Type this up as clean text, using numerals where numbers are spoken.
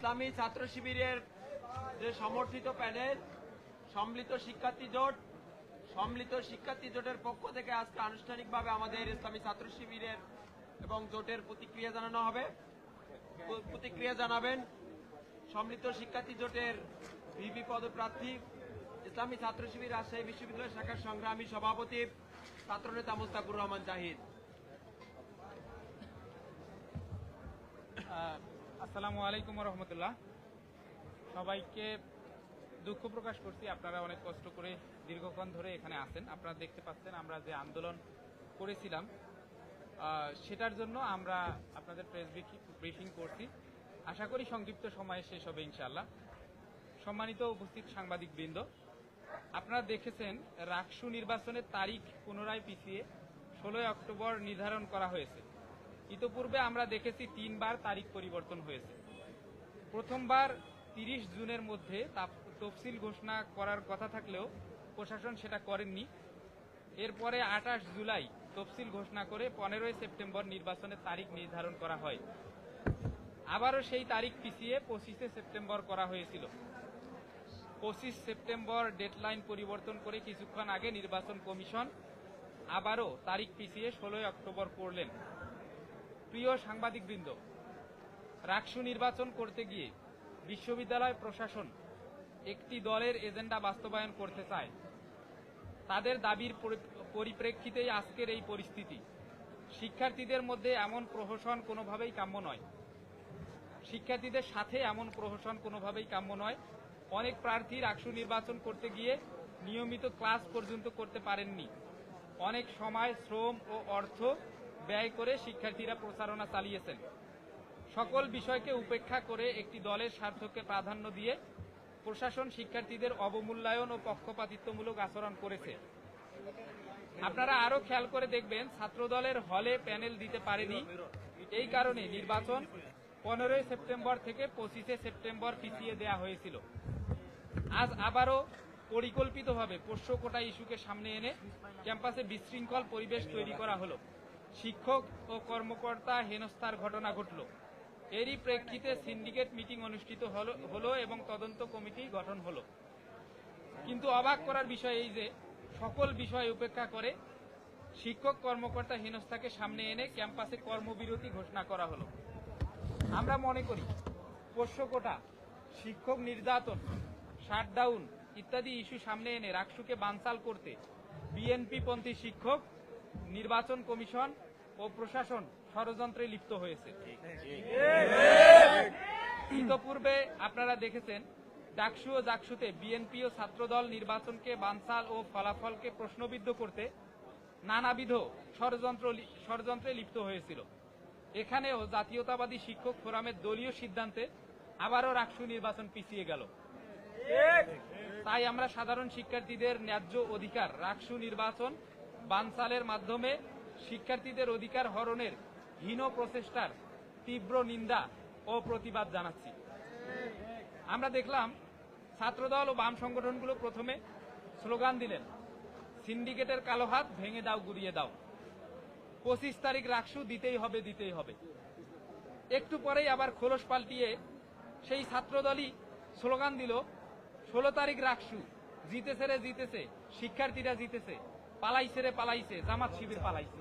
ইসলামী ছাত্র শিবিরের যে সমর্থিত প্যানেল সম্মিলিত শিক্ষার্থী জোটের পক্ষ থেকে আজকে আনুষ্ঠানিকভাবে আমাদের ইসলামী ছাত্র শিবিরের এবং জোটের প্রতিক্রিয়া জানানো হবে। প্রতিক্রিয়া জানাবেন সম্মিলিত শিক্ষার্থী জোটের ভিপি পদপ্রার্থী ইসলামী ছাত্র শিবির রাজশাহী বিশ্ববিদ্যালয় শাখার সংগ্রামী সভাপতি ছাত্রনেতা মোস্তাকুর রহমান জাহিদ। আসসালামু আলাইকুম রহমতুল্লাহ। সবাইকে দুঃখ প্রকাশ করছি, আপনারা অনেক কষ্ট করে দীর্ঘক্ষণ ধরে এখানে আসেন। আপনারা দেখতে পাচ্ছেন আমরা যে আন্দোলন করেছিলাম সেটার জন্য আমরা আপনাদের প্রেস ব্রিফিং করছি। আশা করি সংক্ষিপ্ত সময়ে শেষ হবে ইনশাআল্লাহ। সম্মানিত উপস্থিত সাংবাদিকবৃন্দ, আপনারা দেখেছেন রাকসু নির্বাচনের তারিখ পুনরায় পিছিয়ে 16 অক্টোবর নির্ধারণ করা হয়েছে। ইতোপূর্বে আমরা দেখেছি 3 বার তারিখ পরিবর্তন হয়েছে। প্রথমবার 30 জুনের মধ্যে তফসিল ঘোষণা করার কথা থাকলেও প্রশাসন সেটা করেননি। এরপরে 28 জুলাই তফসিল ঘোষণা করে 15 সেপ্টেম্বর নির্বাচনের তারিখ নির্ধারণ করা হয়। আবারও সেই তারিখ পিছিয়ে 25 সেপ্টেম্বর করা হয়েছিল। 25 সেপ্টেম্বর ডেডলাইন পরিবর্তন করে কিছুক্ষণ আগে নির্বাচন কমিশন আবারও তারিখ পিছিয়ে 16 অক্টোবর করলেন। প্রিয় সাংবাদিকবৃন্দ, রাকসু নির্বাচন করতে গিয়ে বিশ্ববিদ্যালয় প্রশাসন একটি দলের এজেন্ডা বাস্তবায়ন করতে চায়। তাদের দাবির পরিপ্রেক্ষিতেই আজকের এই পরিস্থিতি। শিক্ষার্থীদের মধ্যে এমন প্রহসন কোনোভাবেই কাম্য নয়। শিক্ষার্থীদের সাথে এমন প্রহসন কোনোভাবেই কাম্য নয়। অনেক প্রার্থী রাকসু নির্বাচন করতে গিয়ে নিয়মিত ক্লাস পর্যন্ত করতে পারেননি। অনেক সময়, শ্রম ও অর্থ ব্যয় করে শিক্ষার্থীরা প্রচারণা চালিয়েছেন। সকল বিষয়কে উপেক্ষা করে একটি দলের স্বার্থকে প্রাধান্য দিয়ে প্রশাসন শিক্ষার্থীদের অবমূল্যায়ন ও পক্ষপাতিত্বমূলক আচরণ করেছে। আপনারা আরো খেয়াল করে দেখবেন, ছাত্রদলের হলে প্যানেল দিতে পারেনি। এই কারণে নির্বাচন 15 সেপ্টেম্বর থেকে 25 সেপ্টেম্বর পিছিয়ে দেওয়া হয়েছিল। আজ আবারও পরিকল্পিতভাবে পোষ্য কোটা ইস্যুকে সামনে এনে ক্যাম্পাসে বিশৃঙ্খল পরিবেশ তৈরি করা হলো। শিক্ষক ও কর্মকর্তা হেনস্থার ঘটনা ঘটল। এরই প্রেক্ষিতে সিন্ডিকেট মিটিং অনুষ্ঠিত হলো এবং তদন্ত কমিটি গঠন হলো। কিন্তু অবাক করার বিষয় এই যে সকল বিষয় উপেক্ষা করে শিক্ষক কর্মকর্তা হেনস্থাকে সামনে এনে ক্যাম্পাসে কর্মবিরতি ঘোষণা করা হলো। আমরা মনে করি পোষ্য কোটা, শিক্ষক নির্যাতন, শাটডাউন ইত্যাদি ইস্যু সামনে এনে রাকসুকে বানচাল করতে বিএনপিপন্থী শিক্ষক, নির্বাচন কমিশন ও প্রশাসন ষড়যন্ত্রে লিপ্ত হয়েছে। ইতোপূর্বে আপনারা দেখেছেন ডাকসু ও জাকসুতে বিএনপি ও ছাত্রদল নির্বাচনকে বানচাল ও ফলাফলকে প্রশ্নবিদ্ধ করতে নানাবিধ ষড়যন্ত্রে লিপ্ত হয়েছিল। এখানেও জাতীয়তাবাদী শিক্ষক ফোরামের দলীয় সিদ্ধান্তে আবারও রাকসু নির্বাচন পিছিয়ে গেল। তাই আমরা সাধারণ শিক্ষার্থীদের ন্যায্য অধিকার রাকসু নির্বাচন বানচালের মাধ্যমে শিক্ষার্থীদের অধিকার হরণের হীন প্রচেষ্টার তীব্র নিন্দা ও প্রতিবাদ জানাচ্ছি। আমরা দেখলাম ছাত্রদল ও বাম সংগঠনগুলো প্রথমে স্লোগান দিলেন, সিন্ডিকেটের কালো হাত ভেঙে দাও, গুড়িয়ে দাও, 25 তারিখ রাকসু দিতেই হবে, দিতেই হবে। একটু পরেই আবার খোলস পাল্টিয়ে সেই ছাত্রদলই স্লোগান দিল, 16 তারিখ রাকসু, জিতেছে রে জিতেছে, শিক্ষার্থীরা জিতেছে, পালাইছে রে পালাইছে, জামাত শিবির পালাইছে।